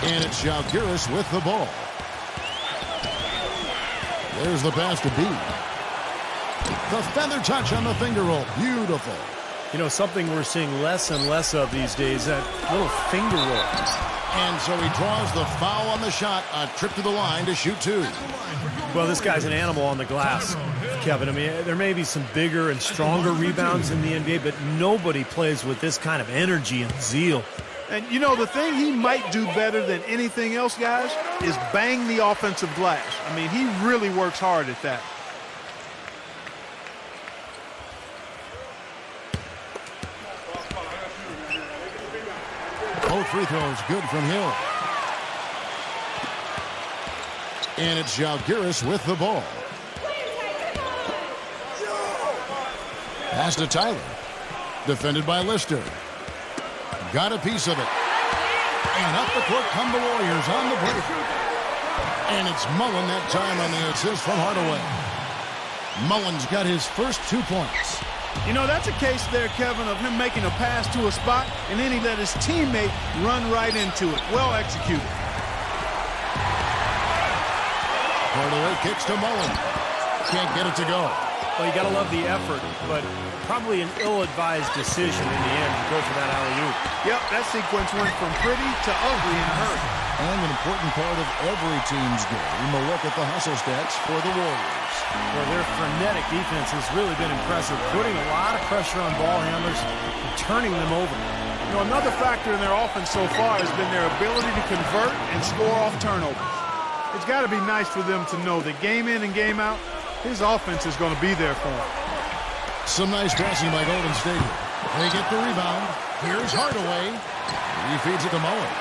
And it's Zalgiris with the ball. There's the pass to B. The feather touch on the finger roll. Beautiful. You know, something we're seeing less and less of these days, that little finger roll. And so he draws the foul on the shot. A trip to the line to shoot two. Well, this guy's an animal on the glass, Kevin. I mean, there may be some bigger and stronger rebounds in the NBA, but nobody plays with this kind of energy and zeal. And, you know, the thing he might do better than anything else, guys, is bang the offensive glass. I mean, he really works hard at that. Both free throws good from Hill. And it's Zalgiris with the ball. Pass to Tyler. Defended by Lister. Got a piece of it. And up the court come the Warriors on the break. And it's Mullen that time on the assist from Hardaway. Mullen's got his first 2 points. You know, that's a case there, Kevin, of him making a pass to a spot, and then he let his teammate run right into it. Well executed. Hardaway kicks to Mullen. Can't get it to go. Well, you got to love the effort, but probably an ill-advised decision in the end to go for that alley-oop. Yep, that sequence went from pretty to ugly in a hurry. And an important part of every team's game, a look at the hustle stats for the Warriors. Well, their frenetic defense has really been impressive, putting a lot of pressure on ball handlers and turning them over. You know, another factor in their offense so far has been their ability to convert and score off turnovers. It's got to be nice for them to know that game in and game out, his offense is going to be there for him. Some nice passing by Golden State. They get the rebound. Here's Hardaway. He feeds it to Mullen.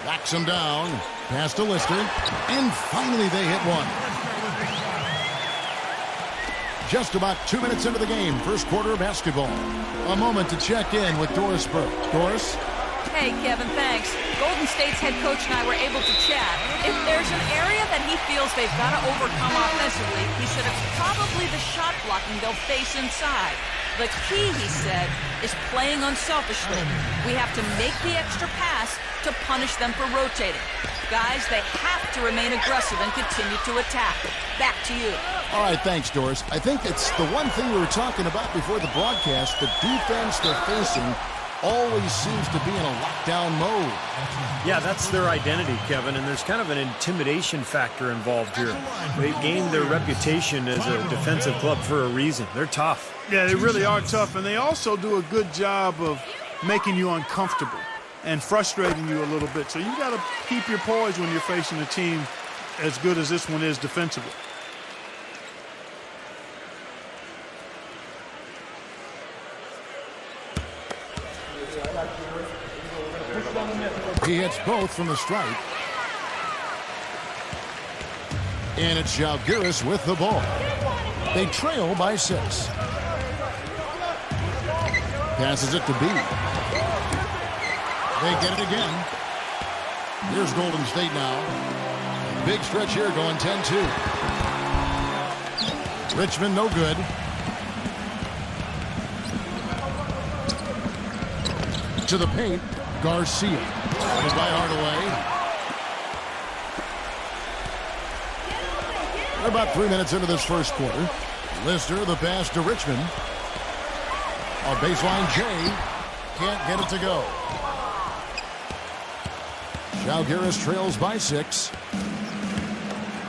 Backs him down. Pass to Lister. And finally they hit one. Just about 2 minutes into the game. First quarter of basketball. A moment to check in with Doris Burke. Doris? Hey, Kevin, thanks. Golden State's head coach and I were able to chat. If there's an area that he feels they've got to overcome offensively, he said it's probably the shot blocking they'll face inside. The key, he said, is playing unselfishly. We have to make the extra pass to punish them for rotating. Guys, they have to remain aggressive and continue to attack. Back to you. All right, thanks, Doris. I think it's the one thing we were talking about before the broadcast. The defense they're facing always seems to be in a lockdown mode. Yeah, that's their identity, Kevin, and there's kind of an intimidation factor involved here. They've gained their reputation as a defensive club for a reason. They're tough. Yeah, they really are tough, and they also do a good job of making you uncomfortable and frustrating you a little bit. So you got to keep your poise when you're facing a team as good as this one is defensively. He hits both from the stripe. And it's Zalgiris with the ball. They trail by 6. Passes it to B. They get it again. Here's Golden State now. Big stretch here going 10-2. Richmond no good. To the paint. Garcia. By Hardaway. We're about 3 minutes into this first quarter. Lister, the pass to Richmond. A baseline J. Can't get it to go. Zalgiris trails by 6.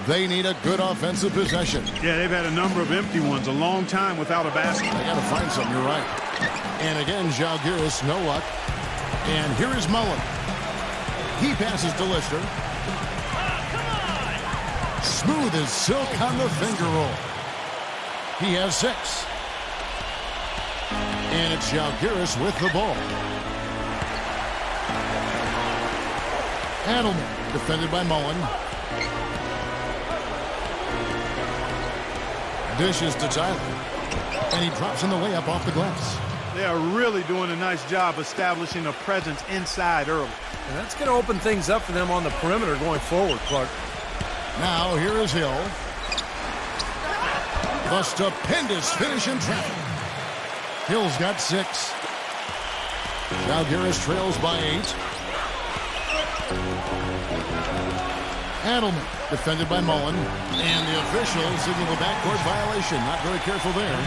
They need a good offensive possession. Yeah, they've had a number of empty ones, a long time without a basket. They got to find something, you're right. And again, Zalgiris, no luck. And here is Mullen. He passes to Lister. Smooth as silk on the finger roll. He has 6. And it's Zalgiris with the ball. Adelman, defended by Mullen. Dishes to Tyler. And he drops in the layup off the glass. They are really doing a nice job establishing a presence inside early. And that's going to open things up for them on the perimeter going forward, Clark. Now here is Hill. The stupendous finish in traffic. Hill's got 6. Zalgiris trails by 8. Adelman, defended by Mullen. And the official signaled a backcourt violation. Not very careful there.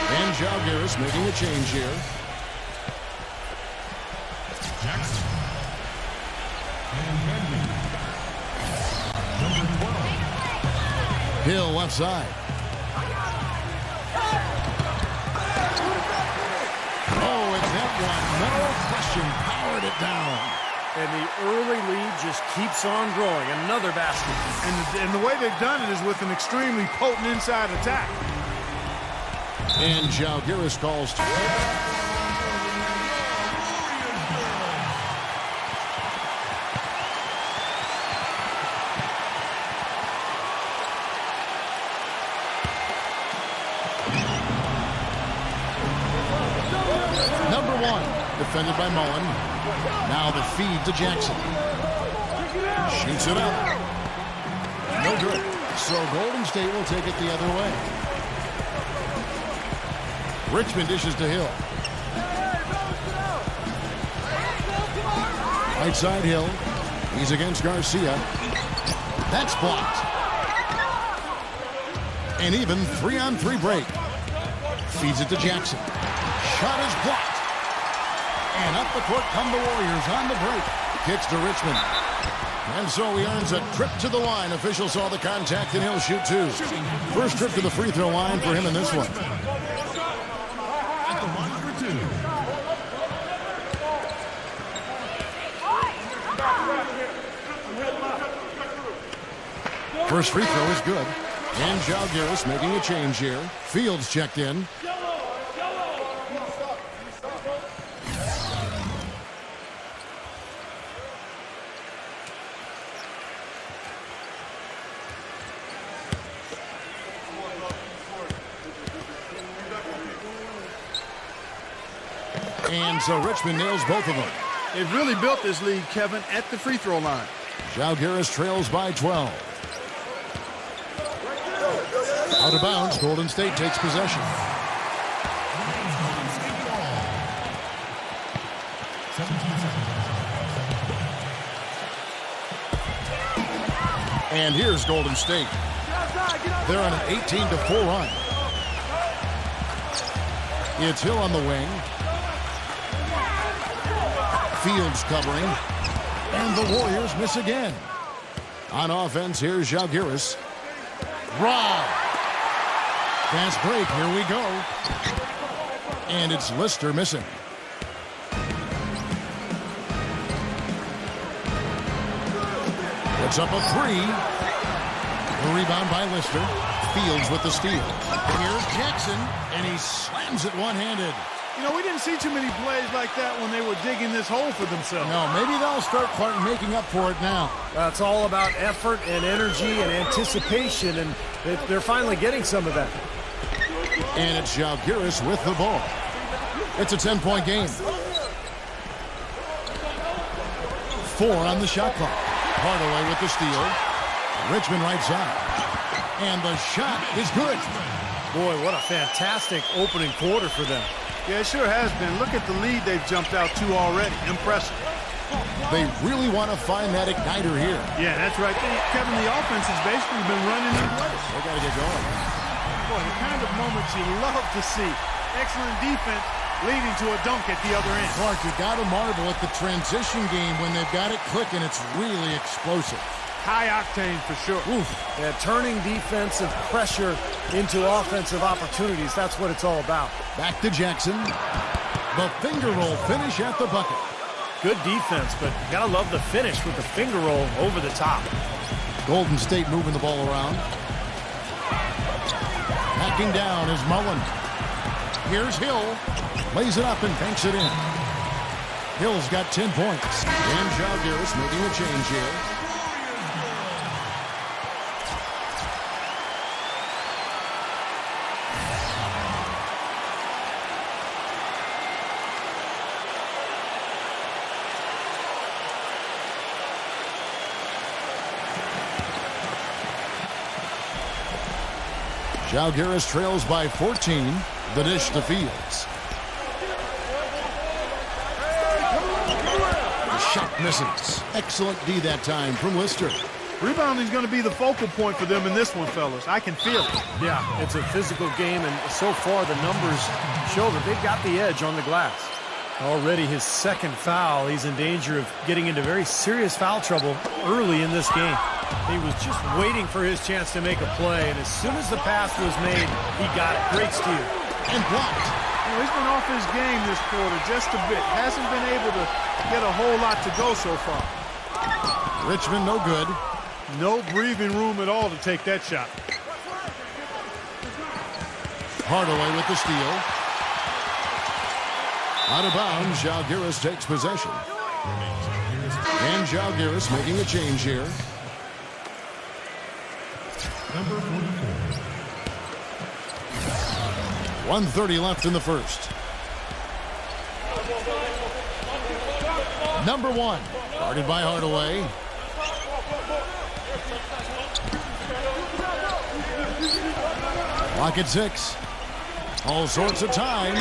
And Jalgiris making a change here. Jackson. And Bentley. Number 12. Hill left side. Oh, and that one, no question, powered it down. And the early lead just keeps on growing. Another basket. And the way they've done it is with an extremely potent inside attack. And Jalgiris calls. Number 1, defended by Mullen. Now the feed to Jackson. Shoots it up. No good. So Golden State will take it the other way. Richmond dishes to Hill. Right side Hill. He's against Garcia. That's blocked. And even 3-on-3 break. Feeds it to Jackson. Shot is blocked. And up the court come the Warriors on the break. Kicks to Richmond. And so he earns a trip to the line. Official saw the contact and he'll shoot 2. First trip to the free throw line for him in this one. At the line for 2. First free throw is good. And Jalgiris making a change here. Fields checked in. And so Richmond nails both of them. They've really built this lead, Kevin, at the free throw line. Jalgiris trails by 12. Out of bounds, Golden State takes possession. And here's Golden State. They're on an 18-4 run. It's Hill on the wing. Fields covering. And the Warriors miss again. On offense, here's Jalgiris. Rob. Fast break, here we go. And it's Lister missing. It's up a 3. The rebound by Lister. Fields with the steal. Here's Jackson, and he slams it one-handed. You know, we didn't see too many plays like that when they were digging this hole for themselves. No, maybe they'll start making up for it now. It's all about effort and energy and anticipation, and they're finally getting some of that. And it's Jalgiris with the ball. It's a 10-point game. 4 on the shot clock. Hardaway with the steal. Richmond right side. And the shot is good. Boy, what a fantastic opening quarter for them. Yeah, it sure has been. Look at the lead they've jumped out to already. Impressive. They really want to find that igniter here. Yeah, that's right. Kevin, the offense has basically been running in place. They got to get going. Boy, the kind of moments you love to see. Excellent defense leading to a dunk at the other end. Clark, you got to marvel at the transition game when they've got it clicking. It's really explosive. High octane for sure. Oof. Yeah, turning defensive pressure into offensive opportunities. That's what it's all about. Back to Jackson. The finger roll finish at the bucket. Good defense, but you gotta love the finish with the finger roll over the top. Golden State moving the ball around. Backing down is Mullen. Here's Hill. Lays it up and banks it in. Hill's got 10 points. And Jalgiris making a change here. Jalgiris trails by 14. The dish to Fields. The shot Misses. Excellent D that time from Lister. Rebounding is going to be the focal point for them in this one, fellas. I can feel it. Yeah, it's a physical game, and so far the numbers show that they've got the edge on the glass. Already his second foul. He's in danger of getting into very serious foul trouble early in this game. He was just waiting for his chance to make a play, and as soon as the pass was made, he got it. Great steal. And blocked. You know, he's been off his game this quarter just a bit. Hasn't been able to get a whole lot to go so far. Richmond no good. No breathing room at all to take that shot. Hardaway with the steal. Out of bounds, Zalgiris takes possession. And Zalgiris making a change here. Number 44. 1:30 left in the first. Number 1, guarded by Hardaway. Clock at 6. All sorts of time.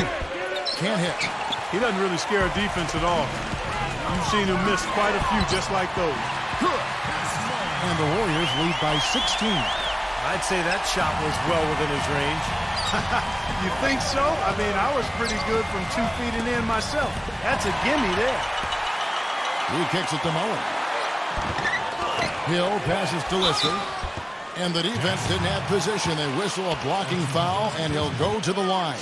Can't hit. He doesn't really scare a defense at all. You've seen him miss quite a few just like those. Good. And the Warriors lead by 16. I'd say that shot was well within his range. You think so? I mean, I was pretty good from 2 feet and in myself. That's a gimme there. He kicks it to Mullen. Hill passes to Lister. And the defense didn't have position. They whistle a blocking foul, and he'll go to the line.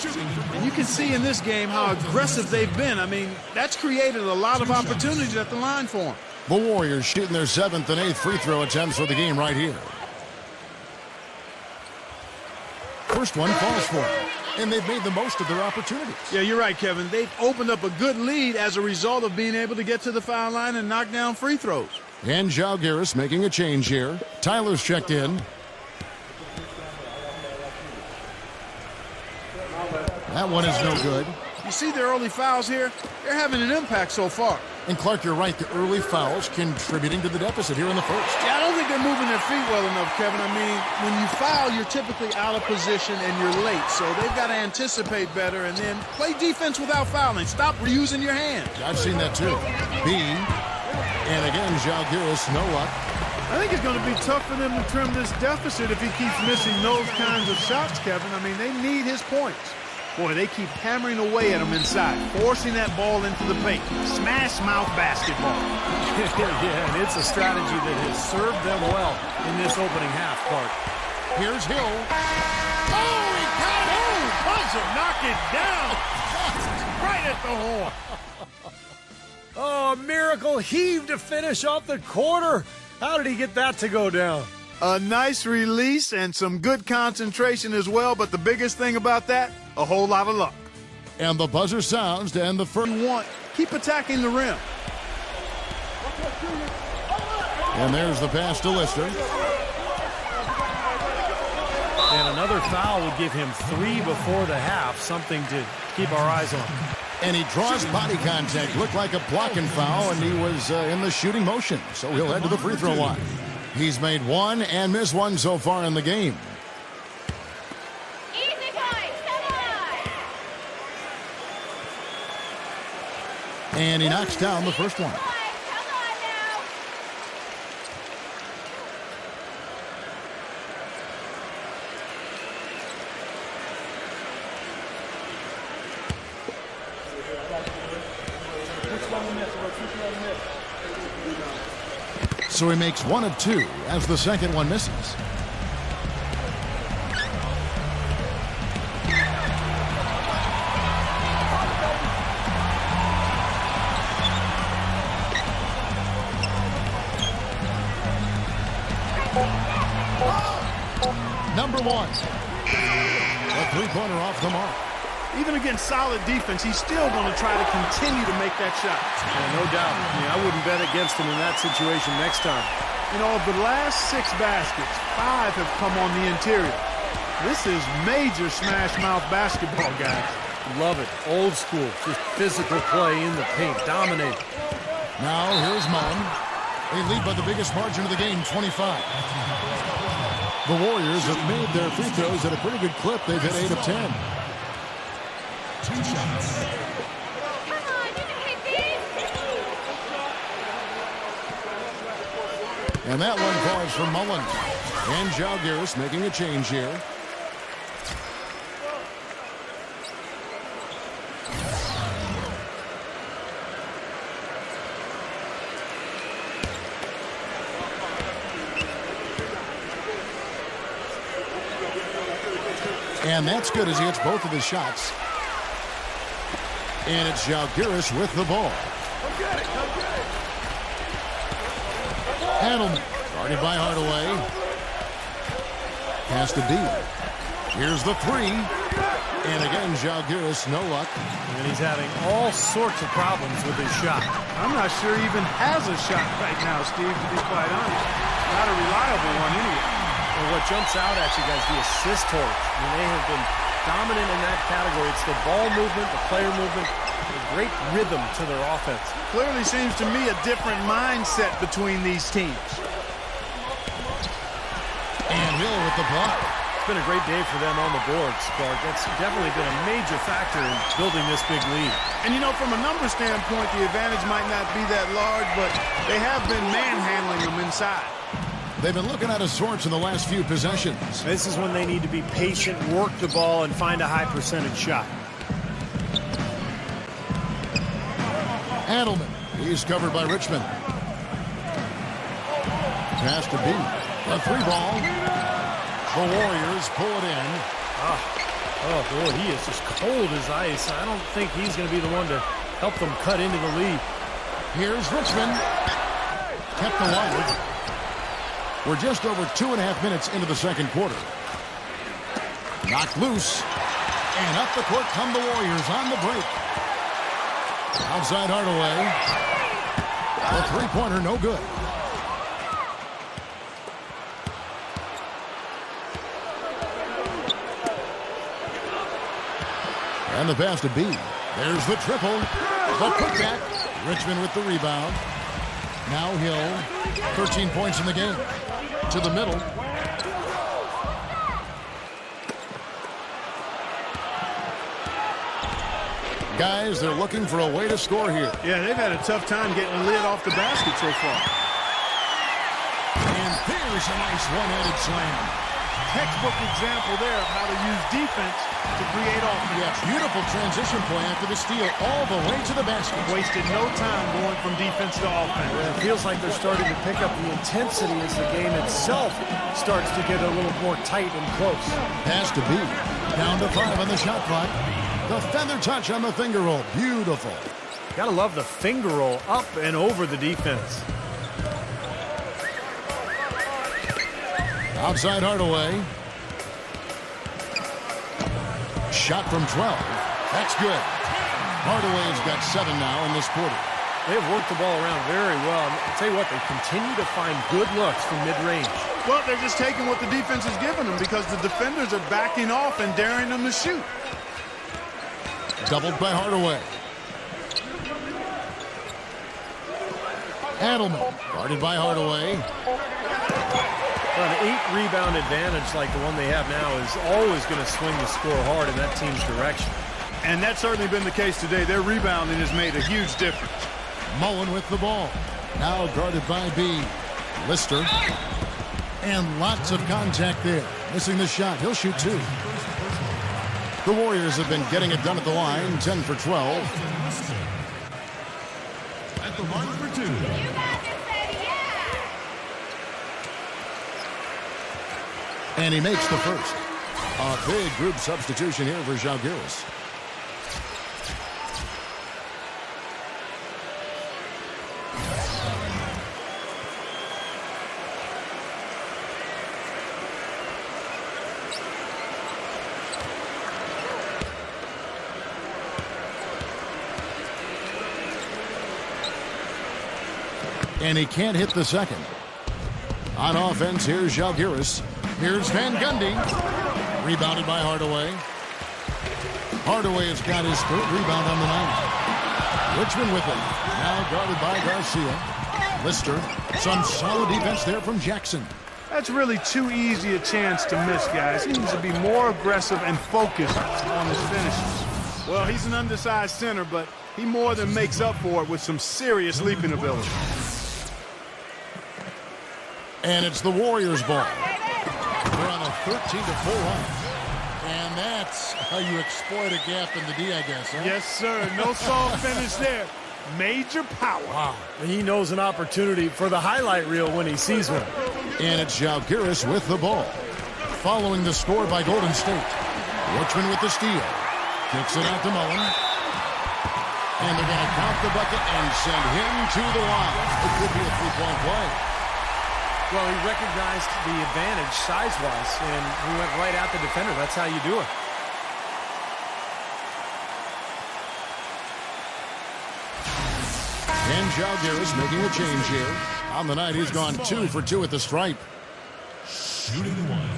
And you can see in this game how aggressive they've been. I mean, that's created a lot of opportunities at the line for them. The Warriors shooting their 7th and 8th free throw attempts for the game right here. First one falls for them, and they've made the most of their opportunities. Yeah, you're right, Kevin. They've opened up a good lead as a result of being able to get to the foul line and knock down free throws. And Zalgiris making a change here. Tyler's checked in. That one is no good. You see their early fouls here? They're having an impact so far. And Clark, you're right. The early fouls contributing to the deficit here in the first. Yeah, I don't think they're moving their feet well enough, Kevin. I mean, when you foul, you're typically out of position and you're late. So they've got to anticipate better and then play defense without fouling. Stop reusing your hands. I've seen that too. B. And again, Zalgiris, no luck. I think it's going to be tough for them to trim this deficit if he keeps missing those kinds of shots, Kevin. I mean, they need his points. Boy, they keep hammering away at him inside, forcing that ball into the paint. Smash mouth basketball. Yeah, and it's a strategy that has served them well in this opening half, Clark. Here's Hill. Oh, he got it! Buzzer, knock it down! Right at the horn. Oh, a miracle heave to finish off the quarter. How did he get that to go down? A nice release and some good concentration as well, but the biggest thing about that, a whole lot of luck. And the buzzer sounds to end the first. Keep attacking the rim. And there's the pass to Lister. And another foul would give him 3 before the half, something to keep our eyes on. And he draws body contact. Looked like a blocking foul, and he was in the shooting motion. So he'll head to the free throw line. He's made 1 and missed 1 so far in the game. Easy points, come on. And he knocks down the first one. Come on now. So he makes 1 of 2 as the second one misses. Number 1. A three-pointer off the mark. Even against solid defense, he's still going to try to continue to make that shot. Yeah, no doubt. I mean, I wouldn't bet against him in that situation next time. You know, of the last 6 baskets, 5 have come on the interior. This is major smash mouth basketball, guys. Love it. Old school. Just physical play in the paint. Dominate. Now here's Mullen. They lead by the biggest margin of the game, 25. The Warriors have made their free throws at a pretty good clip. They've hit 8 of 10. 2 shots. Come on, you can hit these. And that one falls for Mullen. And Jalgiris making a change here. And that's good as he hits both of his shots. And it's Jalgiris with the ball. Adelman, guarded by Hardaway. Has to be. Here's the three. And again, Jalgiris, no luck. And he's having all sorts of problems with his shot. I'm not sure he even has a shot right now, Steve, to be quite honest. Not a reliable one anyway. And what jumps out at you guys, the assist totals. I mean, they have been dominant in that category. It's the ball movement, the player movement, a great rhythm to their offense. Clearly seems to me a different mindset between these teams. And Hill with the block. It's been a great day for them on the board, Spark. That's definitely been a major factor in building this big lead. And, you know, from a number standpoint, the advantage might not be that large, but they have been manhandling them inside. They've been looking out of sorts in the last few possessions. This is when they need to be patient, work the ball, and find a high percentage shot. Adelman, he's covered by Richmond. Has to be. A three ball. The Warriors pull it in. Oh, boy, he is just cold as ice. I don't think he's going to be the one to help them cut into the lead. Here's Richmond. Kept alive. We're just over 2.5 minutes into the second quarter. Knocked loose. And up the court come the Warriors on the break. Outside Hardaway. The three-pointer no good. And the pass to B. There's the triple. The putback. Richmond with the rebound. Now Hill. 13 points in the game. To the middle. Guys, they're looking for a way to score here. Yeah, they've had a tough time getting the lid off the basket so far. And there's a nice one-handed slam. Textbook example there of how to use defense to create offense. Yeah, beautiful transition play after the steal all the way to the basket. Wasted no time going from defense to offense. It feels like they're starting to pick up the intensity as the game itself starts to get a little more tight and close. Pass to B. Down to 5 on the shot clock. The feather touch on the finger roll. Beautiful. Gotta love the finger roll up and over the defense. Outside Hardaway. Shot from 12. That's good. Hardaway's got 7 now in this quarter. They've worked the ball around very well. I'll tell you what, they continue to find good looks from mid-range. Well, they're just taking what the defense is giving them because the defenders are backing off and daring them to shoot. Doubled by Hardaway. Adelman, guarded by Hardaway. An 8-rebound advantage like the one they have now is always going to swing the score hard in that team's direction. And that's certainly been the case today. Their rebounding has made a huge difference. Mullen with the ball. Now guarded by B. Lister. And lots of contact there. Missing the shot. He'll shoot 2. The Warriors have been getting it done at the line. 10 for 12. At the line for 2. You got this, baby, yeah! And he makes the first. A big group substitution here for Jalgiris. And he can't hit the second. On offense, here's Jalgiris. Here's Van Gundy. Rebounded by Hardaway. Hardaway has got his 3rd rebound on the night. Richmond with it. Now guarded by Garcia. Lister. Some solid defense there from Jackson. That's really too easy a chance to miss, guys. He needs to be more aggressive and focused on his finishes. Well, he's an undersized center, but he more than makes up for it with some serious leaping ability. And it's the Warriors' ball. They're on a 13-4 run. And that's how you exploit a gap in the D, I guess, huh? Yes, sir. No soft finish there. Major power. Wow. And he knows an opportunity for the highlight reel when he sees one. And it's Žalgiris with the ball. Following the score by Golden State. Richmond with the steal. Kicks it out to Mullen. And they're going to count the bucket and send him to the line. It could be a three-point play. Well, he recognized the advantage size-wise, and he went right at the defender. That's how you do it. And Žalgiris making a change here. On the night, he's gone 2 for 2 at the stripe. Shooting one.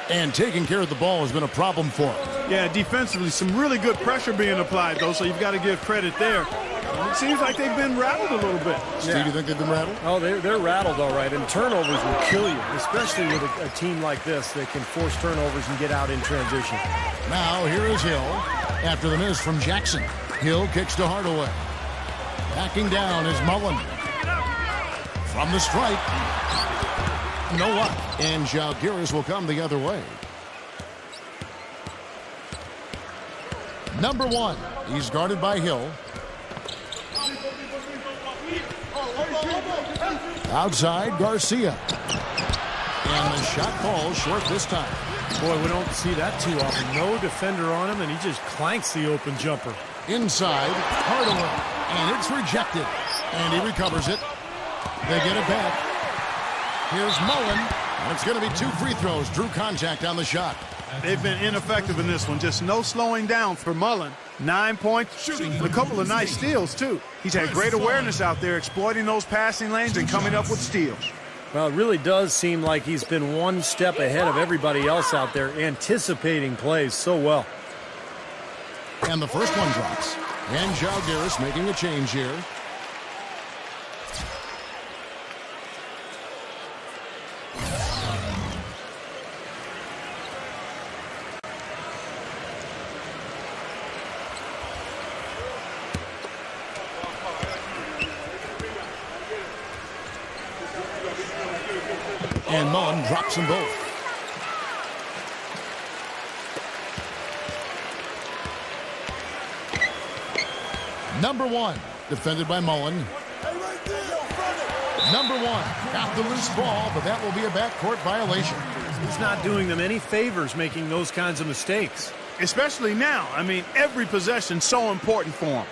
And taking care of the ball has been a problem for him. Yeah, defensively, some really good pressure being applied, though, so you've got to give credit there. And it seems like they've been rattled a little bit. Steve, you think they've been rattled? Oh, they're rattled, all right. And turnovers will kill you, especially with a team like this that can force turnovers and get out in transition. Now, here is Hill. After the miss from Jackson. Hill kicks to Hardaway. Backing down is Mullen. From the stripe. No luck. And Žalgiris will come the other way. Number 1. He's guarded by Hill. Outside, Garcia. And the shot falls short this time. Boy, we don't see that too often. No defender on him, and he just clanks the open jumper. Inside, Hardaway. And it's rejected. And he recovers it. They get it back. Here's Mullen. And it's going to be 2 free throws. Drew contact on the shot. They've been ineffective in this one. Just no slowing down for Mullen. 9 points, and a couple of nice steals, too. He's had great awareness out there, exploiting those passing lanes and coming up with steals. Well, it really does seem like he's been one step ahead of everybody else out there, anticipating plays so well. And the first one drops. And Žalgiris making a change here. And Mullen drops them both. Number 1, defended by Mullen. Number 1, got the loose ball, but that will be a backcourt violation. He's not doing them any favors making those kinds of mistakes. Especially now. I mean, every possession so important for him.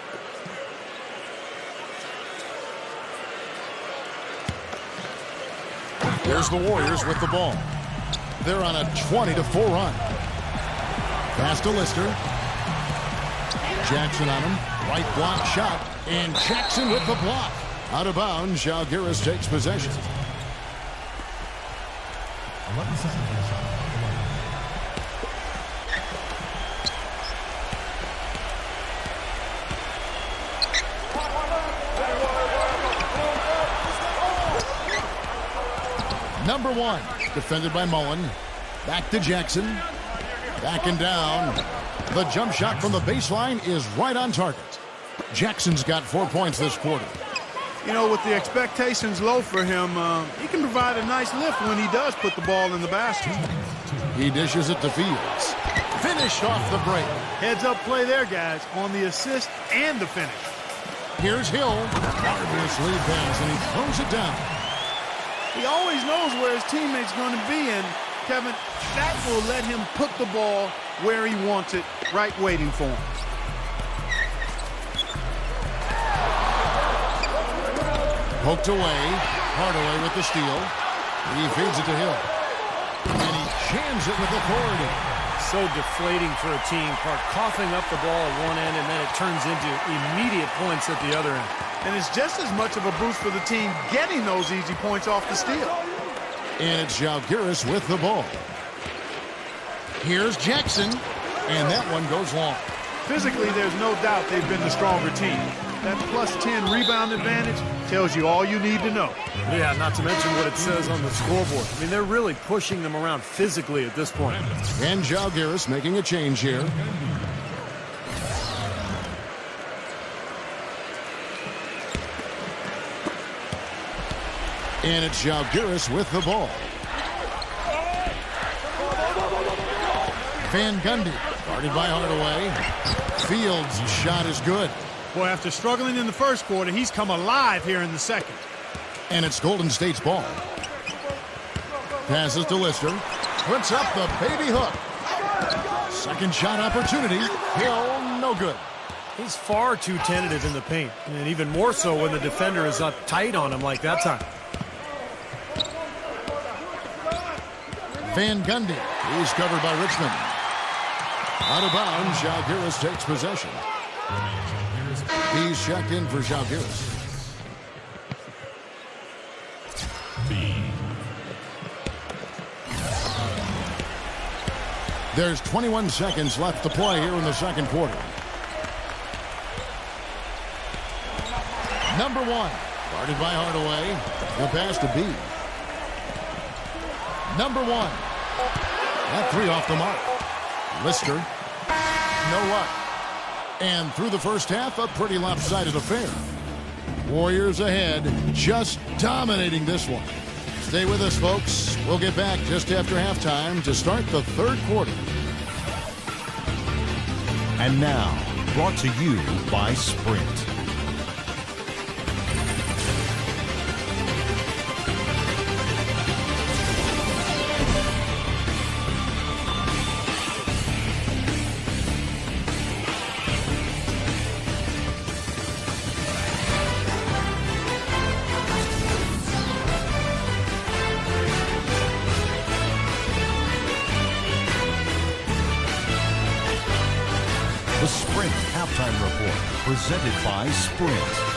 Here's the Warriors with the ball. They're on a 20-4 run. Pass to Lister. Jackson on him. Right block shot. And Jackson with the block. Out of bounds, Žalgiris takes possession. 11 seconds on the shot. Number 1, defended by Mullen. Back to Jackson. Backing down. The jump shot from the baseline is right on target. Jackson's got 4 points this quarter. You know, with the expectations low for him, he can provide a nice lift when he does put the ball in the basket. He dishes it to Fields. Finished off the break. Heads-up play there, guys, on the assist and the finish. Here's Hill. Marvelous lead pass, and he throws it down. He always knows where his teammate's going to be, and, Kevin, that will let him put the ball where he wants it, right waiting for him. Poked away. Hardaway with the steal. He feeds it to Hill. And he jams it with authority. So deflating for a team. Park coughing up the ball at one end, and then it turns into immediate points at the other end. And it's just as much of a boost for the team getting those easy points off the steal. And it's Žalgiris with the ball. Here's Jackson. And that one goes long. Physically, there's no doubt they've been the stronger team. That plus 10 rebound advantage tells you all you need to know. Yeah, not to mention what it says on the scoreboard. I mean, they're really pushing them around physically at this point. And Žalgiris making a change here. And it's Zalgiris with the ball. Van Gundy, guarded by Hardaway. Fields' shot is good. Boy, after struggling in the first quarter, he's come alive here in the second. And it's Golden State's ball. Passes to Lister. Puts up the baby hook. Second shot opportunity. Hill, no good. He's far too tentative in the paint, and even more so when the defender is up tight on him like that time. Van Gundy. He's covered by Richmond. Out of bounds, Zalgiris takes possession. He's checked in for Zalgiris. There's 21 seconds left to play here in the second quarter. Number one, guarded by Hardaway. The pass to B. Number one. That three off the mark. Lister, no luck. And through the first half, a pretty lopsided affair. Warriors ahead, just dominating this one. Stay with us, folks. We'll get back just after halftime to start the third quarter. And now, brought to you by Sprint. The Sprint Halftime Report, presented by Sprint.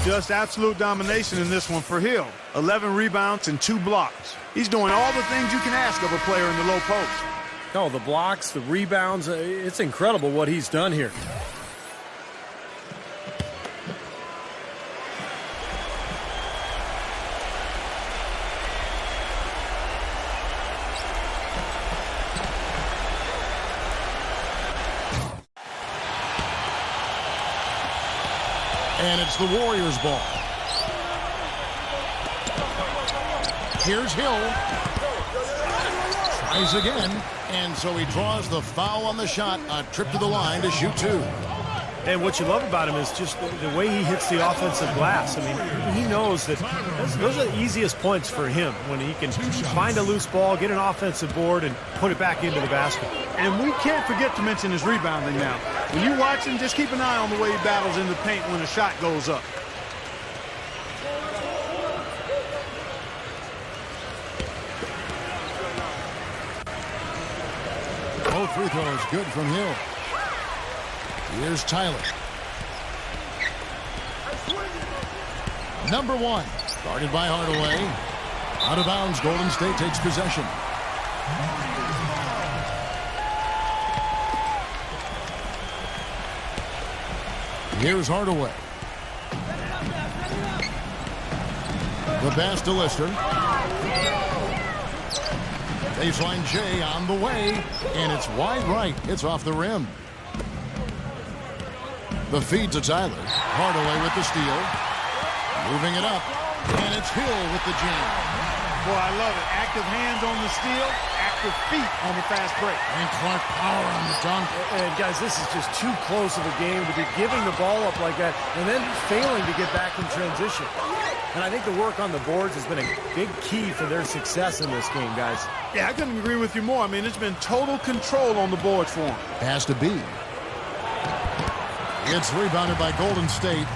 Just absolute domination in this one for Hill. 11 rebounds and 2 blocks. He's doing all the things you can ask of a player in the low post. Oh, the blocks, the rebounds, it's incredible what he's done here. And it's the Warriors' ball. Here's Hill. Tries again. And so he draws the foul on the shot. A trip to the line to shoot 2. And what you love about him is just the way he hits the offensive glass. I mean, he knows that those are the easiest points for him, when he can find a loose ball, get an offensive board, and put it back into the basket. And we can't forget to mention his rebounding now. When you watch him, just keep an eye on the way he battles in the paint when a shot goes up. Both free throws good from Hill. Here's Tyler. Number 1. Guarded by Hardaway. Out of bounds, Golden State takes possession. Here's Hardaway. The pass to Lister. Baseline J on the way, and it's wide right. It's off the rim. The feed to Tyler. Hardaway with the steal. Moving it up, and it's Hill with the jam. Boy, I love it. Active hands on the steal, active feet on the fast break. And Clark power on the dunk. And guys, this is just too close of a game to be giving the ball up like that and then failing to get back in transition. And I think the work on the boards has been a big key for their success in this game, guys. Yeah, I couldn't agree with you more. I mean, it's been total control on the boards for him. Pass to B. It's rebounded by Golden State.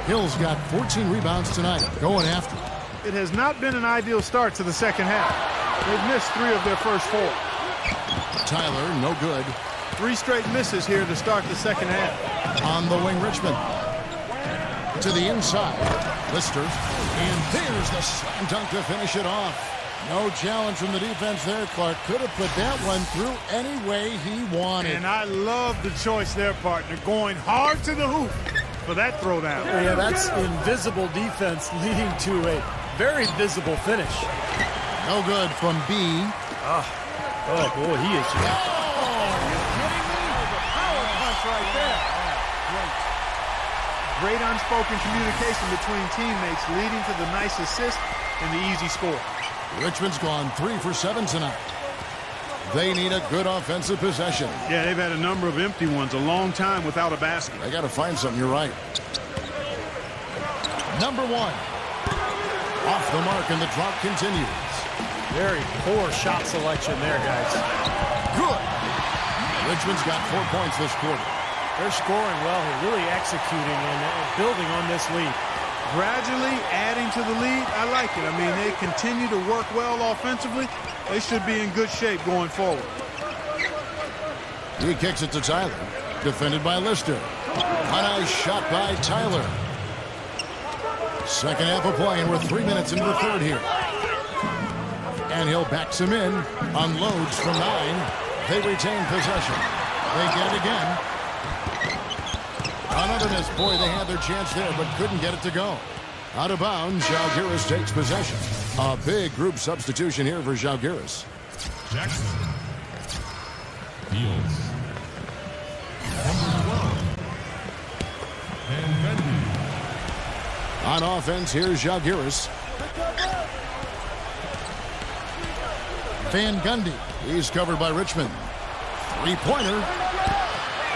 Hill's got 14 rebounds tonight, going after it. It has not been an ideal start to the second half. They've missed 3 of their first 4. Tyler, no good. 3 straight misses here to start the second half. On the wing, Richmond. To the inside. Lister. And there's the slam dunk to finish it off. No challenge from the defense there. Clark could have put that one through any way he wanted. And I love the choice there, partner. Going hard to the hoop for that throwdown. Yeah, that's invisible defense leading to a very visible finish. No good from B. Oh boy, he is just... Power punch right there. Great unspoken communication between teammates, leading to the nice assist and the easy score. Richmond's gone 3 for 7 tonight. They need a good offensive possession. Yeah, they've had a number of empty ones, a long time without a basket. They got to find something, you're right. Number 1. Off the mark, and the drought continues. Very poor shot selection there, guys. Good. Richmond's got 4 points this quarter. They're scoring well here, really executing and building on this lead. Gradually adding to the lead, I like it. I mean, they continue to work well offensively. They should be in good shape going forward. He kicks it to Tyler. Defended by Lister. A nice shot by Tyler. Second half of play, and we're 3 minutes into the third here. And Hill backs him in. Unloads from 9. They retain possession. They get it again. Another miss. Boy, they had their chance there, but couldn't get it to go. Out of bounds, Zalgiris takes possession. A big group substitution here for Zalgiris. Jackson. Fields. Number 12. Van Gundy. On offense, here's Zalgiris. Van Gundy. He's covered by Richmond. Three-pointer.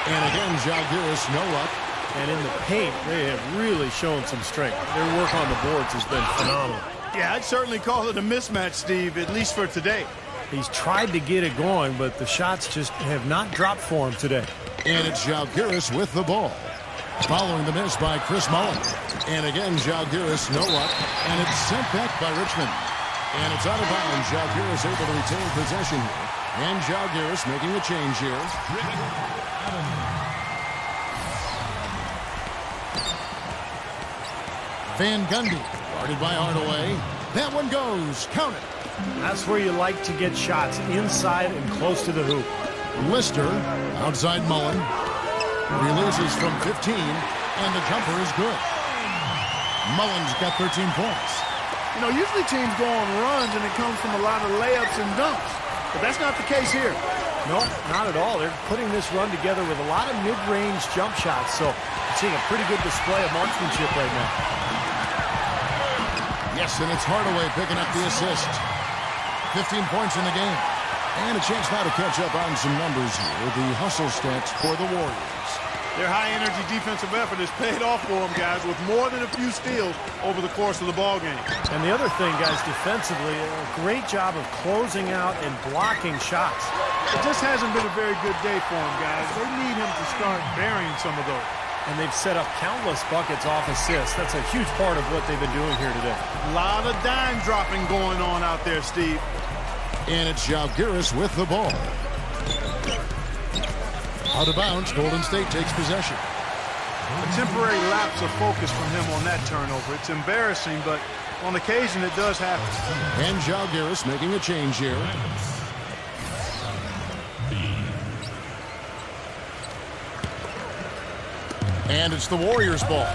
And again, Zalgiris, no luck. And in the paint, they have really shown some strength. Their work on the boards has been phenomenal. Yeah, I'd certainly call it a mismatch, Steve, at least for today. He's tried to get it going, but the shots just have not dropped for him today. And it's Zalgiris with the ball. Following the miss by Chris Mullen. And again, Zalgiris, no luck. And it's sent back by Richmond. And it's out of bounds. Zalgiris able to retain possession here. And Zalgiris making a change here. Van Gundy, guarded by Hardaway. That one goes. Count it. That's where you like to get shots, inside and close to the hoop. Lister, outside Mullen. Releases from 15, and the jumper is good. Mullen's got 13 points. You know, usually teams go on runs, and it comes from a lot of layups and dunks. But that's not the case here. No, not at all. They're putting this run together with a lot of mid-range jump shots, so seeing a pretty good display of marksmanship right now. Yes, and it's Hardaway picking up the assist. 15 points in the game. And a chance now to catch up on some numbers here. The hustle stats for the Warriors. Their high-energy defensive effort has paid off for them, guys, with more than a few steals over the course of the ballgame. And the other thing, guys, defensively, a great job of closing out and blocking shots. It just hasn't been a very good day for them, guys. They need him to start burying some of those. And they've set up countless buckets off assists. That's a huge part of what they've been doing here today. A lot of dime dropping going on out there, Steve. And it's Zalgiris with the ball. Out of bounds, Golden State takes possession. A temporary lapse of focus from him on that turnover. It's embarrassing, but on occasion it does happen. And Zalgiris making a change here. And it's the Warriors' ball.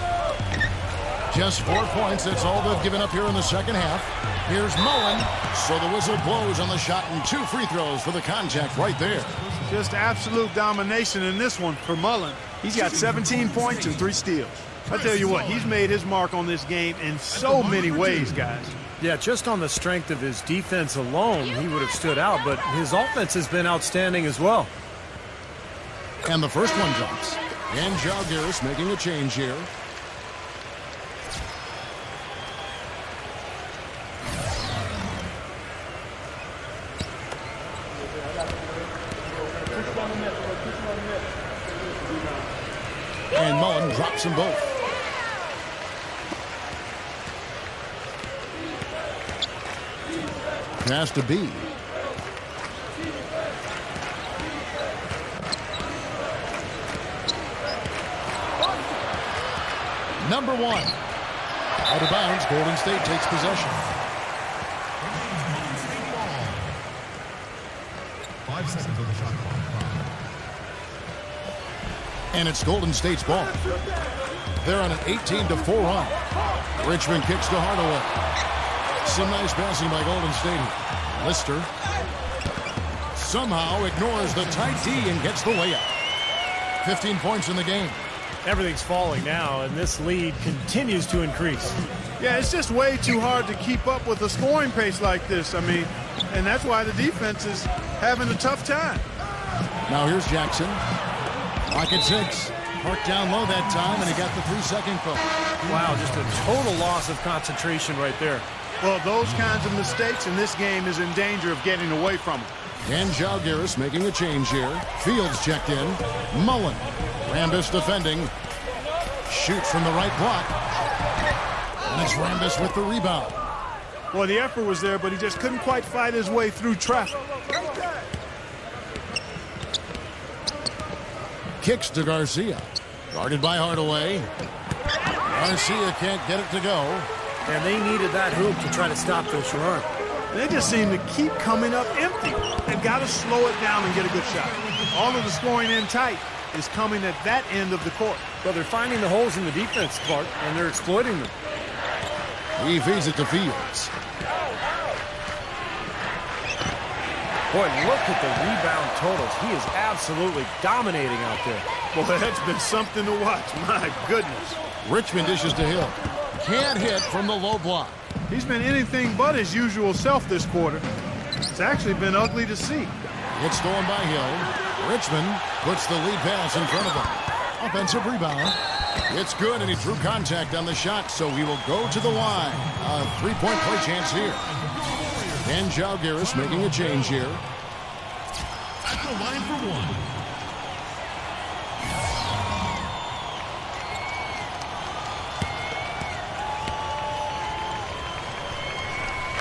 Just 4 points. That's all they've given up here in the second half. Here's Mullen. So the whistle blows on the shot and 2 free throws for the contact right there. Just absolute domination in this one for Mullen. He's got 17 points and 3 steals. I tell you what, he's made his mark on this game in so many ways, guys. Yeah, just on the strength of his defense alone, he would have stood out, but his offense has been outstanding as well. And the first one drops. And Zalgiris making a change here. And Mullen drops them both. Pass to B. Number 1. Out of bounds, Golden State takes possession. 5 seconds on the shot clock. And it's Golden State's ball. They're on an 18-4 run. Richmond kicks to Hardaway. Some nice passing by Golden State. Lister somehow ignores the tight D and gets the layup. 15 points in the game. Everything's falling now, and this lead continues to increase. Yeah, it's just way too hard to keep up with a scoring pace like this. I mean, and that's why the defense is having a tough time. Now here's Jackson. Pocket 6. Parked down low that time, and he got the 3-second call. Wow, just a total loss of concentration right there. Well, those kinds of mistakes in this game is in danger of getting away from them. And Zalgiris making a change here. Fields checked in. Mullen. Rambis defending. Shoots from the right block. And it's Rambis with the rebound. Well, the effort was there, but he just couldn't quite fight his way through traffic. Kicks to Garcia. Guarded by Hardaway. Garcia can't get it to go. And they needed that hoop to try to stop this run. They just seem to keep coming up empty. They've got to slow it down and get a good shot. All of the scoring in tight is coming at that end of the court. But they're finding the holes in the defense, Clark, and they're exploiting them. He feeds it to Fields. Boy, look at the rebound totals. He is absolutely dominating out there. Boy, that's been something to watch. My goodness. Richmond dishes to Hill. Can't hit from the low block. He's been anything but his usual self this quarter. It's actually been ugly to see. It's stolen by Hill. Richmond puts the lead pass in front of him. Offensive rebound. It's good, and he drew contact on the shot, so he will go to the line. A 3-point play chance here. And Zalgiris making a change here. At the line for 1.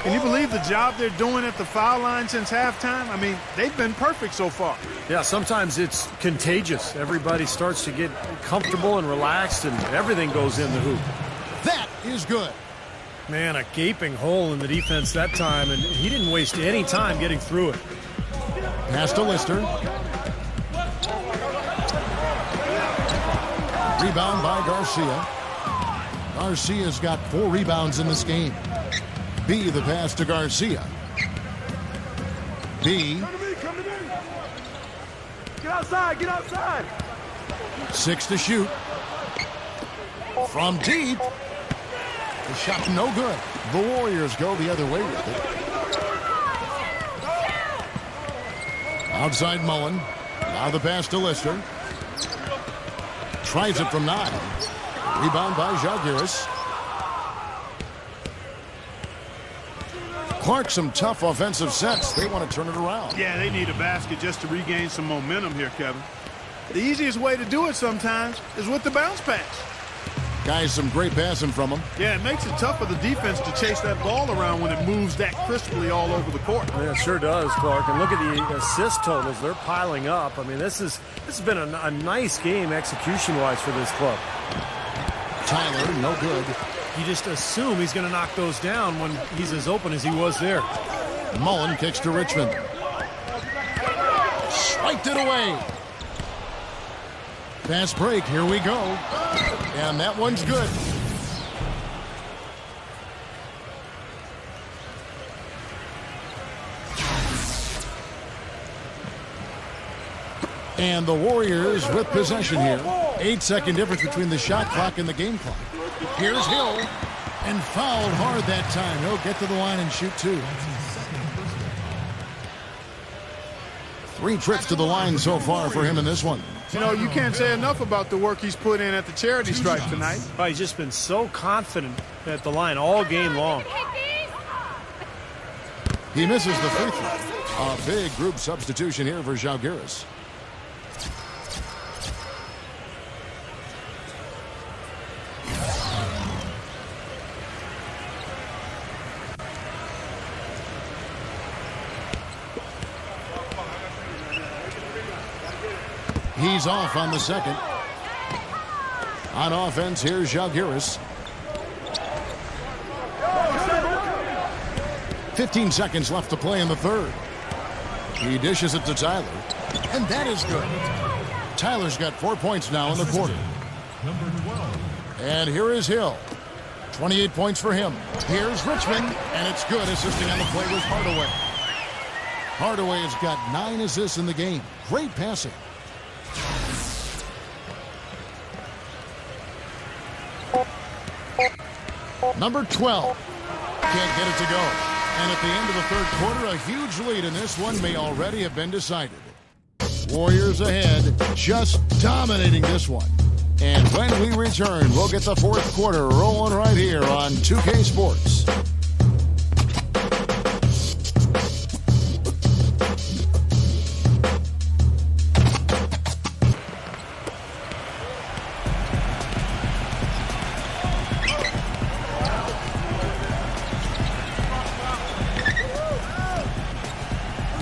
Can you believe the job they're doing at the foul line since halftime? I mean, they've been perfect so far. Yeah, sometimes it's contagious. Everybody starts to get comfortable and relaxed, and everything goes in the hoop. That is good. Man, a gaping hole in the defense that time, and he didn't waste any time getting through it. Pass to Lister. Rebound by Garcia. Garcia's got 4 rebounds in this game. B, the pass to Garcia. B. Get outside, get outside. 6 to shoot. From deep. The shot no good. The Warriors go the other way with it. Outside Mullen. Now the pass to Lister. Tries it from 9. Rebound by Žalgiris. Clark, some tough offensive sets. They want to turn it around. Yeah, they need a basket just to regain some momentum here, Kevin. The easiest way to do it sometimes is with the bounce pass. Guys, some great passing from him. Yeah, it makes it tough for the defense to chase that ball around when it moves that crisply all over the court. Yeah, it sure does, Clark. And look at the assist totals. They're piling up. I mean, this has been a nice game execution-wise for this club. Tyler, no good. You just assume he's going to knock those down when he's as open as he was there. Mullen kicks to Richmond. Swiped it away. Fast break, here we go. And that one's good. And the Warriors with possession here. 8-second difference between the shot clock and the game clock. Here's Hill. And fouled hard that time. He'll get to the line and shoot 2. 3 trips to the line so far for him in this one. You know, you can't say enough about the work he's put in at the charity stripe tonight. Oh, he's just been so confident at the line all game long. He misses the free throw. A big group substitution here for Žalgiris. He's off on the second. On offense, here's Žalgiris. 15 seconds left to play in the third. He dishes it to Tyler. And that is good. Tyler's got 4 points now in the quarter. Number 12. And here is Hill. 28 points for him. Here's Richmond. And it's good. Assisting on the play was Hardaway. Hardaway has got 9 assists in the game. Great passing. Number 12 can't get it to go. And at the end of the third quarter, a huge lead in this one may already have been decided. Warriors ahead, just dominating this one. And when we return, we'll get the fourth quarter rolling right here on 2K Sports.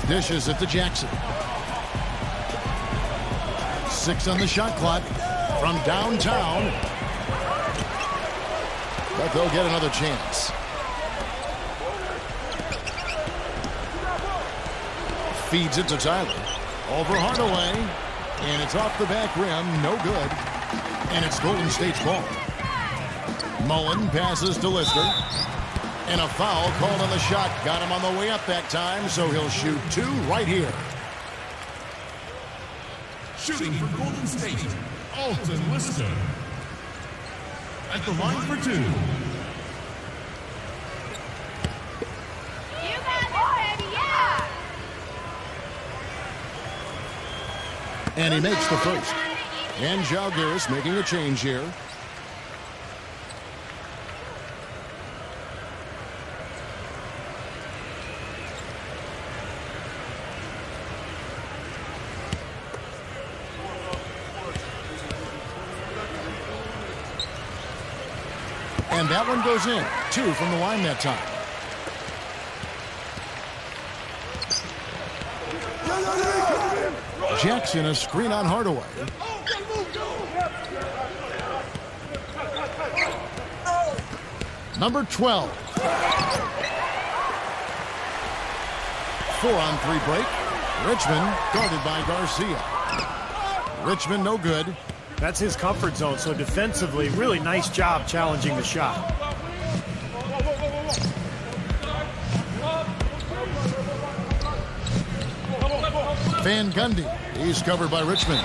Dishes it to Jackson. 6 on the shot clock from downtown. But they'll get another chance. Feeds it to Tyler. Over Hardaway. And it's off the back rim. No good. And it's Golden State's ball. Mullen passes to Lister. And a foul called on the shot. Got him on the way up that time, so he'll shoot 2 right here. Shooting for Golden State, Alton Lister. At the line for 2. You got it, baby, yeah! And he makes the first. And Žalgiris making a change here. And that one goes in. 2 from the line that time. Jackson, a screen on Hardaway. Number 12. 4-on-3 break. Richmond guarded by Garcia. Richmond no good. That's his comfort zone, so defensively, really nice job challenging the shot. Van Gundy, he's covered by Richmond.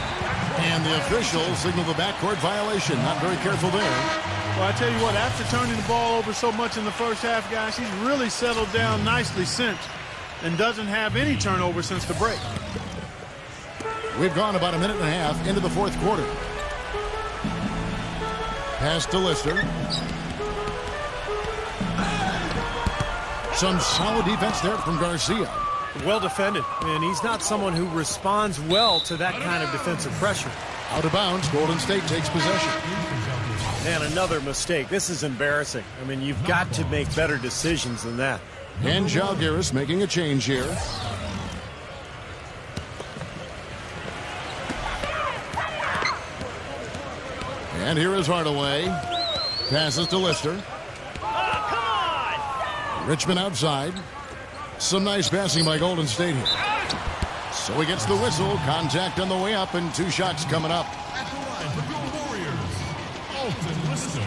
And the officials signal the backcourt violation. Not very careful there. Well, I tell you what, after turning the ball over so much in the first half, guys, he's really settled down nicely since and doesn't have any turnover since the break. We've gone about a minute and a half into the fourth quarter. Pass to Lister. Some solid defense there from Garcia. Well defended, and he's not someone who responds well to that kind of defensive pressure. Out of bounds, Golden State takes possession. And another mistake. This is embarrassing. I mean, you've got to make better decisions than that. And Jalgiris making a change here. And here is Hardaway. Passes to Lister. Richmond outside. Some nice passing by Golden State here. So he gets the whistle. Contact on the way up, and 2 shots coming up. At the line for the Warriors, Alton Lister.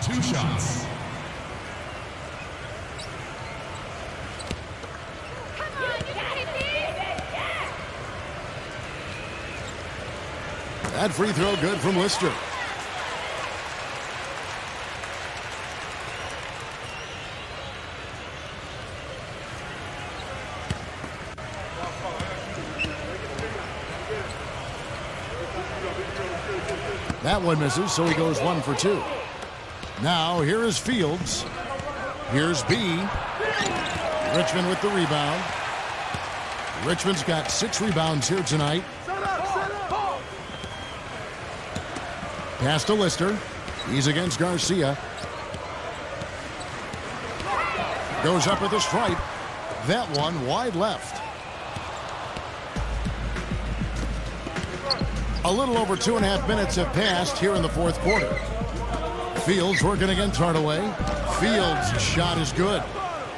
2 shots. That free throw good from Lister. That one misses, so he goes 1 for 2. Now here is Fields. Here's B. Richmond with the rebound. Richmond's got 6 rebounds here tonight. Pass to Lister. He's against Garcia. Goes up with a stripe. That one wide left. A little over 2.5 minutes have passed here in the fourth quarter. Fields working against Hardaway. Fields' shot is good.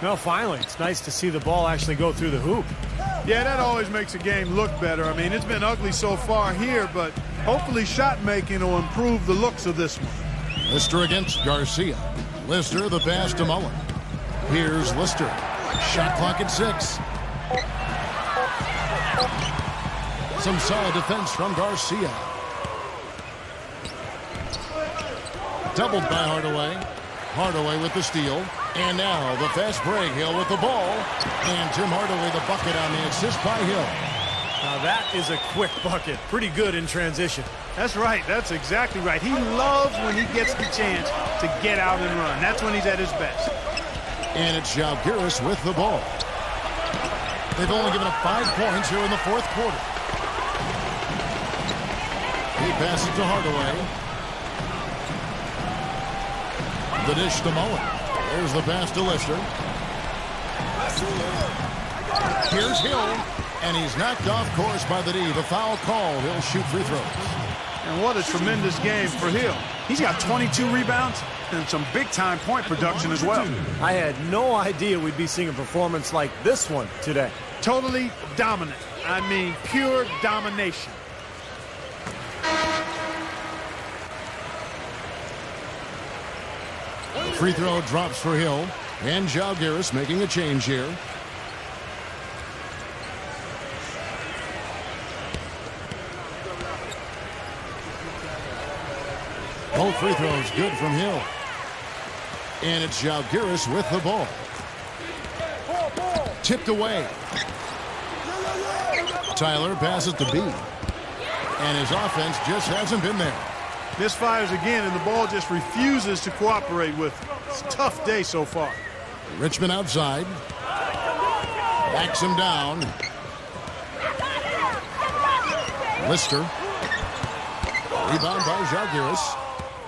Well, finally, it's nice to see the ball actually go through the hoop. Yeah, that always makes a game look better. I mean, it's been ugly so far here, but hopefully shot making will improve the looks of this one. Lister against Garcia. Lister the pass to Mullen. Here's Lister. Shot clock at 6. Some solid defense from Garcia. Doubled by Hardaway. Hardaway with the steal. And now the fast break. Hill with the ball. And Tim Hardaway the bucket on the assist by Hill. Now that is a quick bucket. Pretty good in transition. That's right. That's exactly right. He loves when he gets the chance to get out and run. That's when he's at his best. And it's Jalgiris with the ball. They've only given up 5 points here in the fourth quarter. He passes to Hardaway. The dish to Mullen. There's the pass to Lister. Here's Hill. And he's knocked off course by the D. The foul called. He'll shoot free throws. And what a tremendous game for Hill. He's got 22 rebounds and some big-time point production as well. I had no idea we'd be seeing a performance like this one today. Totally dominant. I mean, pure domination. Free throw drops for Hill. And Jalgiris making a change here. Both free throws good from Hill. And it's Jalgiris with the ball. Tipped away. Tyler passes to B. And his offense just hasn't been there. Misfires again, and the ball just refuses to cooperate with him. It's a tough day so far. Richmond outside. Backs him down. Lister. Rebound by Jalgiris.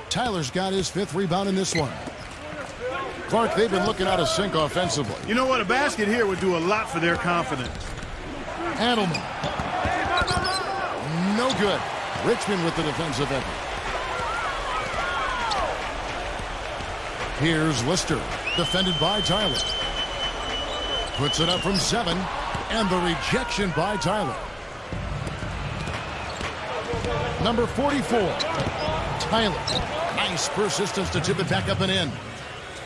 Tyler's got his 5th rebound in this one. Clark, they've been looking out of sync offensively. You know what? A basket here would do a lot for their confidence. Adelman. No good. Richmond with the defensive effort. Here's Lister, defended by Tyler. Puts it up from 7, and the rejection by Tyler. Number 44, Tyler. Nice persistence to tip it back up and in.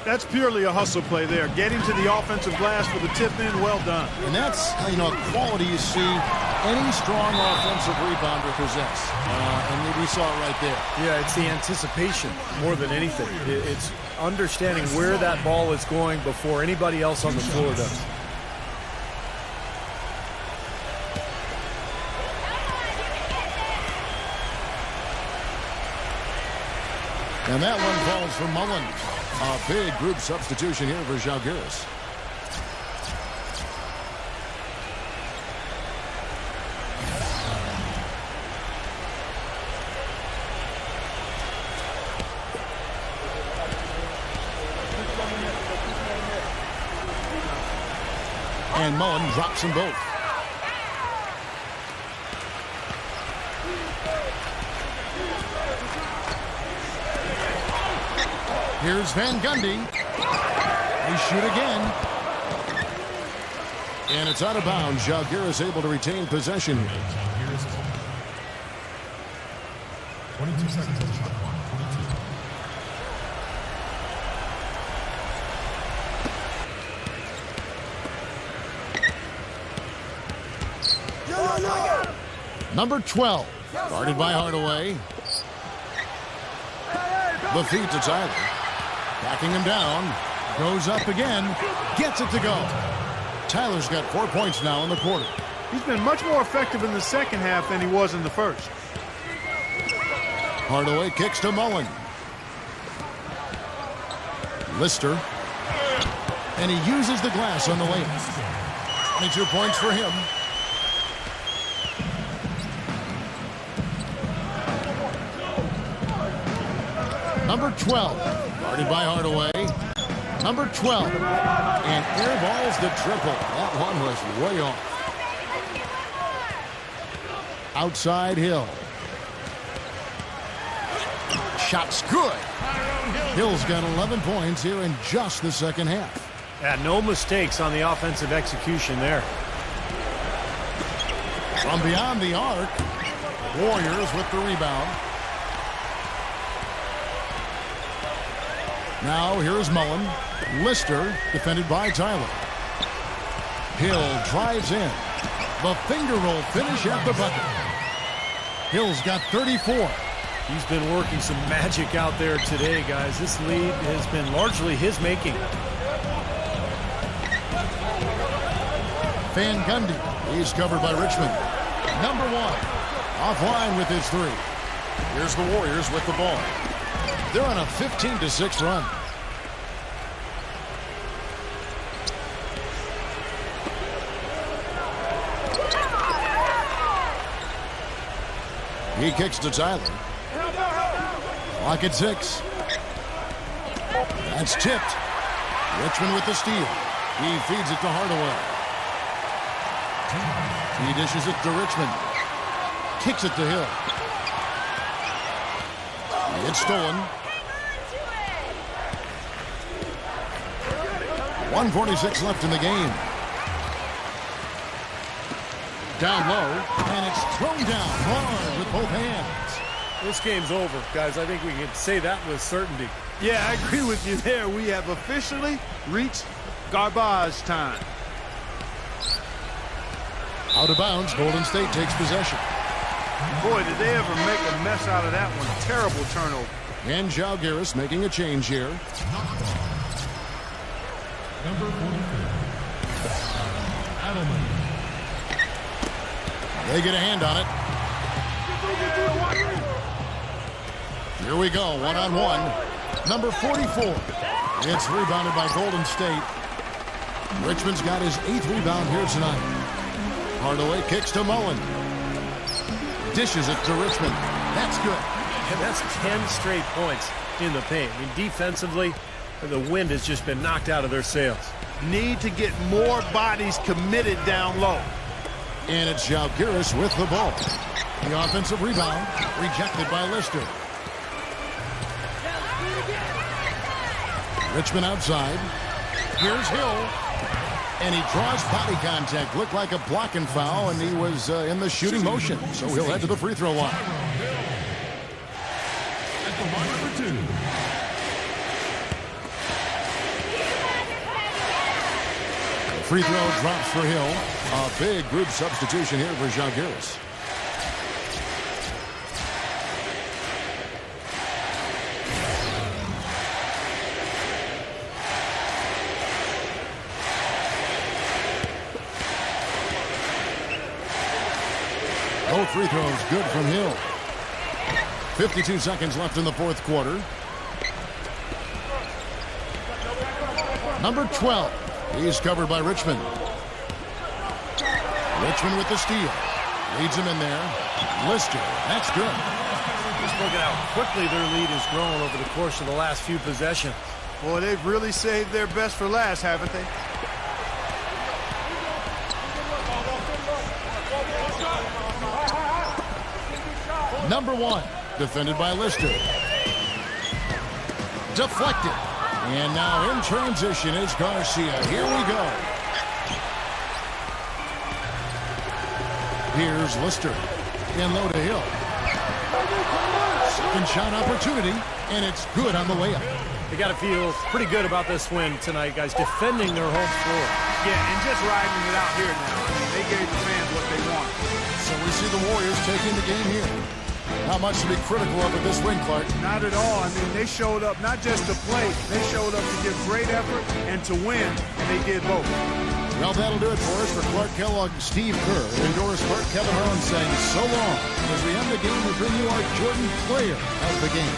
That's purely a hustle play there. Getting to the offensive glass for the tip in, well done. And that's, a quality you see any strong offensive rebounder possess. And we saw it right there. Yeah, it's the anticipation more than anything. It's understanding where that ball is going before anybody else on the floor does. And that one falls for Mullen. A big group substitution here for Žalgiris. And Mullen drops them both. Here's Van Gundy. They shoot again. And it's out of bounds. Žalgiris able to retain possession. 22 seconds on the shot clock. 22. Number 12. Guarded by Hardaway. The feed to Tyler. Backing him down. Goes up again. Gets it to go. Tyler's got 4 points now in the quarter. He's been much more effective in the second half than he was in the first. Hardaway kicks to Mullen. Lister. And he uses the glass on the layup. 22 points for him. Number 12, guarded by Hardaway. Number 12, and airballs the triple. That one was way off. Outside Hill. Shot's good. Hill's got 11 points here in just the second half. Yeah, no mistakes on the offensive execution there. From beyond the arc, Warriors with the rebound. Now here's Mullen. Lister defended by Tyler. Hill drives in. The finger roll finish at the bucket. Hill's got 34. He's been working some magic out there today, guys. This lead has been largely his making. Van Gundy. He's covered by Richmond. Number 1. Offline with his 3. Here's the Warriors with the ball. They're on a 15-6 run. He kicks to Tyler. Clock at 6. That's tipped. Richmond with the steal. He feeds it to Hardaway. He dishes it to Richmond. Kicks it to Hill. It's stolen. 1:46 left in the game. Down low, and it's thrown down hard with both hands. This game's over, guys. I think we can say that with certainty. Yeah, I agree with you there. We have officially reached garbage time. Out of bounds, Golden State takes possession. Boy, did they ever make a mess out of that one. Terrible turnover. And Žalgiris making a change here. Number 44. Adelman. They get a hand on it. Here we go, one-on-one. Number 44. It's rebounded by Golden State. Richmond's got his 8th rebound here tonight. Hardaway kicks to Mullen. Dishes it to Richmond. That's good. And that's 10 straight points in the paint. I mean, defensively, the wind has just been knocked out of their sails. Need to get more bodies committed down low. And it's Žalgiris with the ball. The offensive rebound rejected by Lister. Richmond outside. Here's Hill. And he draws body contact. Looked like a blocking foul, and he was in the shooting motion. So he'll head to the free throw line. At the line for 2. Free throw drops for Hill. A big group substitution here for Žalgiris. Both free throws good from Hill. 52 seconds left in the fourth quarter. Number 12. He's covered by Richmond. Richmond with the steal. Leads him in there. Lister. That's good. Just look at how quickly their lead has grown over the course of the last few possessions. Boy, they've really saved their best for last, haven't they? Number 1. Defended by Lister. Deflected. And now in transition is Garcia. Here we go. Here's Lister. And low to Hill. Second shot opportunity. And it's good on the layup. They got to feel pretty good about this win tonight, guys. Defending their home floor. Yeah, and just riding it out here now. I mean, they gave the fans what they want. So we see the Warriors taking the game here. Not much to be critical of at this win, Clark. Not at all. I mean, they showed up not just to play. They showed up to give great effort and to win, and they did both. Well, that'll do it for us. For Clark Kellogg, Steve Kerr, and Doris Burke, Kevin Harlan saying so long. As we end the game, we bring you our Jordan player of the game.